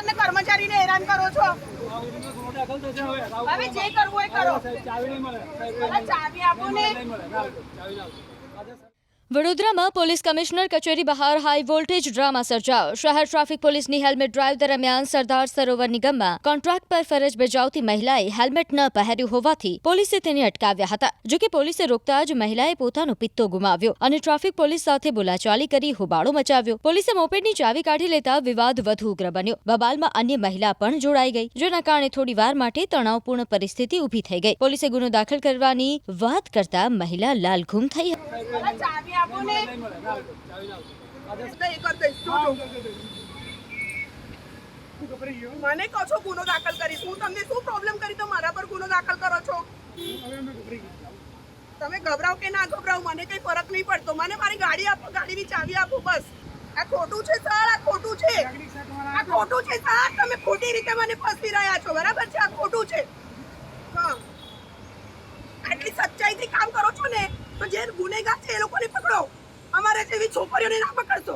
ને કર્મચારીને હેરાન કરો છો. હવે જે કરવું એ કરો. ચાવી આપો ને. વડોદરામાં પોલીસ કમિશનર કચેરી બહાર હાઈ વોલ્ટેજ ડ્રામા સર્જાયો. શહેર ટ્રાફિક પોલીસની હેલ્મેટ ડ્રાઈવ દરમિયાન સરદાર સરોવર નિગમમાં કોન્ટ્રાક્ટ પર ફરજ બજાવતી મહિલાએ હેલ્મેટ ન પહેર્યું હોવાથી પોલીસે તેને અટકાવ્યા હતા. જોકે પોલીસે રોકતા જ મહિલાએ પોતાનો પિત્તો ગુમાવ્યો અને ટ્રાફિક પોલીસ સાથે બોલાચાલી કરી હોબાળો મચાવ્યો. પોલીસે મોપેડની ચાવી કાઢી લેતા વિવાદ વધુ ઉગ્ર બન્યો. બબાલમાં અન્ય મહિલા પણ જોડાઈ ગઈ, જેના કારણે થોડી વાર માટે તણાવપૂર્ણ પરિસ્થિતિ ઊભી થઈ ગઈ. પોલીસે ગુનો દાખલ કરવાની વાત કરતા મહિલા લાલઘૂમ થઈ. ચાવી આપો ને. મને કહો છો ગુનો દાખલ કરીશ. હું તમને શું પ્રોબ્લેમ કરી તો મારા પર ગુનો દાખલ કરો છો? તમે ગભરાવ કે ના ગભરાવ મને કઈ ફરક નહીં પડતો. મને મારી ગાડી આપો, ગાડીની ચાવી આપો બસ. આ ખોટું છે સર, આ ખોટું છે, આ ખોટું છે સર. તમે ખોટી રીતે મને ફસવી રહ્યા છો, બરાબર છે? આ ખોટું છે. હા, આટલી સચ્ચાઈથી કામ કરો છો ને તો જે ગુનેગાર છે એ લોકોને પકડો. અમારે જેવી છોકરીઓને ના પકડશો.